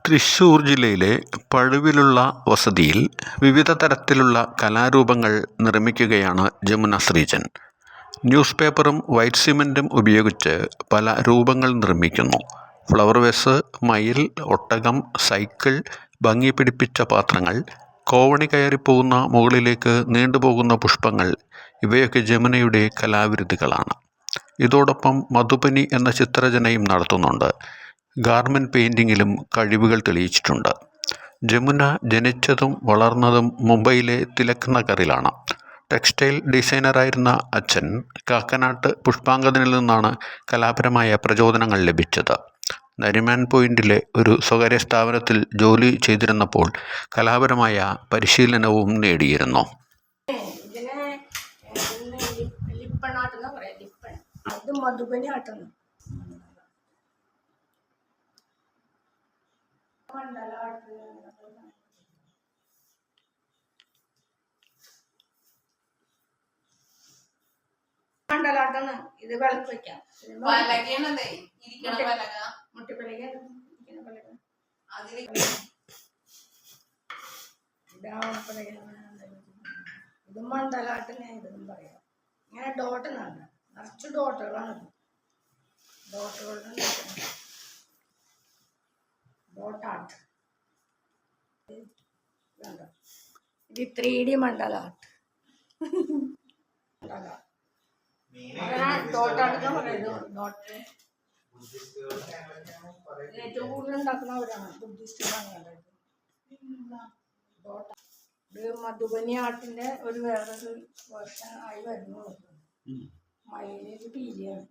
തൃശ്ശൂർ ജില്ലയിലെ പഴുവിലുള്ള വസതിയിൽ വിവിധ തരത്തിലുള്ള കലാരൂപങ്ങൾ നിർമ്മിക്കുകയാണ് ജമുന ശ്രീജൻ. ന്യൂസ് പേപ്പറും വൈറ്റ് സിമൻറ്റും ഉപയോഗിച്ച് പല രൂപങ്ങൾ നിർമ്മിക്കുന്നു. ഫ്ലവർ വേസ്, മയിൽ, ഒട്ടകം, സൈക്കിൾ, ഭംഗി പിടിപ്പിച്ച പാത്രങ്ങൾ, കോവണി കയറിപ്പോകുന്ന മുകളിലേക്ക് നീണ്ടുപോകുന്ന പുഷ്പങ്ങൾ ഇവയൊക്കെ ജമുനയുടെ കലാവിരുതുകളാണ്. ഇതോടൊപ്പം മധുബനി എന്ന ചിത്രരചനയും നടത്തുന്നുണ്ട്. ഗാർമെൻറ് പെയിൻറ്റിങ്ങിലും കഴിവുകൾ തെളിയിച്ചിട്ടുണ്ട്. ജമുന ജനിച്ചതും വളർന്നതും മുംബൈയിലെ തിലക് നഗറിലാണ്. ടെക്സ്റ്റൈൽ ഡിസൈനറായിരുന്ന അച്ഛൻ കാക്കനാട്ട് പുഷ്പാങ്കദനിൽ നിന്നാണ് കലാപരമായ പ്രചോദനങ്ങൾ ലഭിച്ചത്. നരിമാൻ പോയിന്റിലെ ഒരു സ്വകാര്യ സ്ഥാപനത്തിൽ ജോലി ചെയ്തിരുന്നപ്പോൾ കലാപരമായ പരിശീലനവും നേടിയിരുന്നു. മണ്ഡലാട്ടാണ് ഇത്. വിളക്ക് വെക്കാം. ഇത് മണ്ഡലാട്ടിനെ ഇതെന്നും പറയാം. ഇങ്ങനെ ഡോട്ടനാണ്, നിറച്ച് ഡോട്ടുകളാണ്. ഡോട്ടാട്ട് ഇത് 3D മണ്ഡലാട്ട്. ഡോട്ടാട്ട് പറയുന്നത് ഏറ്റവും കൂടുതൽ ഉണ്ടാക്കുന്നവരാണ് ബുദ്ധിസ്റ്റുകളാണ്. ഇത് മധുബനി ആർട്ടിന്റെ ഒരു വേറൊരു വേർഷൻ ആയി വരുന്നു. മയിലൊരു പീലിയാണ്.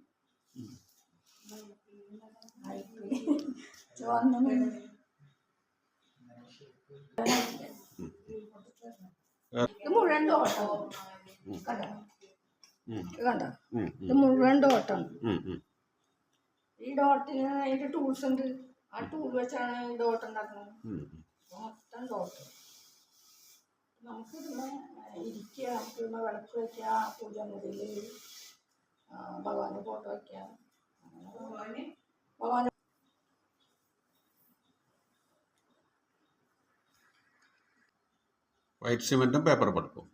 ഇത് മുഴുവൻ ഡോട്ടാണ്. കണ്ടോ, ഇത് മുഴുവൻ ഡോട്ടാണ്. ഈ ഡോട്ടിന് അതിന്റെ ടൂൾസ് ഉണ്ട്. ആ ടൂൾ വെച്ചാണ് ഈ ഡോട്ട് ഉണ്ടാക്കുന്നത്. മൊത്തം ഡോട്ട്. നമുക്ക് ഇരിക്കുക, നമുക്ക് വിളക്ക് വയ്ക്കുക, പൂജാമുറിയില് ഭഗവാന്റെ ഫോട്ടോ വയ്ക്കാം. ഭഗവാൻ വൈറ്റ് സിമെന്റും പേപ്പർ പടുക്കും.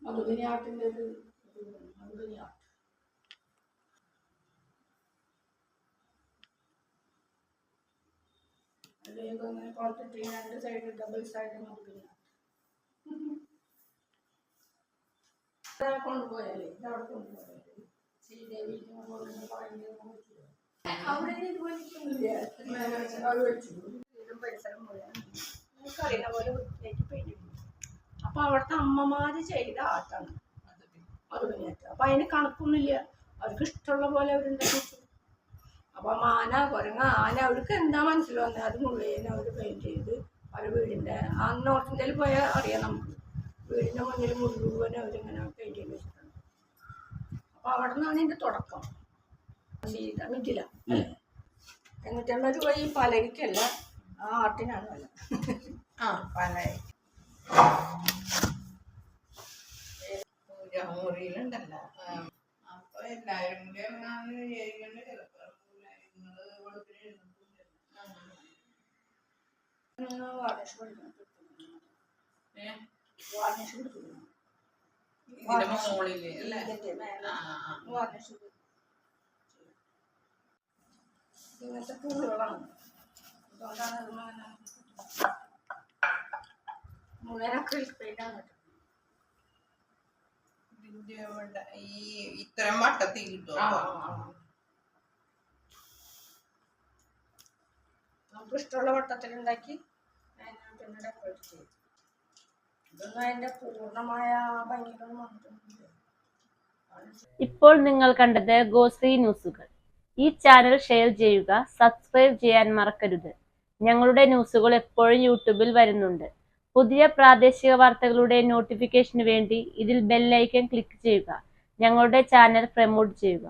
മധുബനി ആർട്ടിന്റെ ഒരു മധുബനി ആർട്ട്. അങ്ങനെ കോർത്തിട്ട് 2 side double side Madhubani art കൊണ്ടുപോയാലേ ഇതവിടെ കൊണ്ടുപോയാലേ ശ്രീദേവി അവിടെ പരിസരം പോലെയാണ്. നമുക്കറിയുന്ന പോലെ വൃത്തിയാക്കി പെയിന്റ്. അപ്പൊ അവിടുത്തെ അമ്മമാര് ചെയ്ത ആർട്ടാണ് മധുബനി ആർട്ട്. അപ്പൊ അതിന് കണക്കൊന്നുമില്ല. അവർക്ക് ഇഷ്ടമുള്ള പോലെ അവരുണ്ടാക്കി. അപ്പൊ ആന, കുരങ്ങ, ആന, അവർക്ക് എന്താ മനസ്സിൽ വന്നത് അത് മുഴുവൻ അവർ പെയിന്റ് ചെയ്ത് അവരുടെ വീടിന്റെ ആ നോർത്ത് ഇന്ത്യയിൽ പോയാൽ അറിയാം നമുക്ക്. വീടിന്റെ മുന്നിൽ മുഴുവൻ അവരിങ്ങനെ പെയിന്റ് ചെയ്ത് വെച്ചിട്ടുണ്ട്. അപ്പൊ അവിടെ നിന്നാണ് ഇതിന്റെ തുടക്കം. മിഥില 850 രൂപ ഈ പലരിക്കല്ല, ആ ആർട്ടിനാണ് വില. പൂജാമുറിയിലുണ്ടല്ലോ. അപ്പൊ എല്ലാരും കൂടി ഇങ്ങനത്തെ പൂളുകളാണ്. അതുകൊണ്ടാണ് മുഴുവനൊക്കെ പെയിന്റാണ്. ഈ ഇത്തരം വട്ടത്തിൽ കിട്ടും. നമുക്ക് ഇഷ്ടമുള്ള വട്ടത്തിലുണ്ടാക്കി പിന്നെ ഡെക്കറേറ്റ് ചെയ്യും. ഇതൊന്നും അതിന്റെ പൂർണ്ണമായ ഭംഗിയിലൊന്നും വന്നിട്ടൊന്നുമില്ല. ഇപ്പോൾ നിങ്ങൾ കണ്ടത് ഗോശ്രീ ന്യൂസുകൾ. ഈ ചാനൽ ഷെയർ ചെയ്യുക, സബ്സ്ക്രൈബ് ചെയ്യാൻ മറക്കരുത്. ഞങ്ങളുടെ ന്യൂസുകൾ എപ്പോഴും യൂട്യൂബിൽ വരുന്നുണ്ട്. പുതിയ പ്രാദേശിക വാർത്തകളുടെ നോട്ടിഫിക്കേഷന് വേണ്ടി ഇതിൽ ബെൽ ഐക്കൺ ക്ലിക്ക് ചെയ്യുക. ഞങ്ങളുടെ ചാനൽ പ്രമോട്ട് ചെയ്യുക.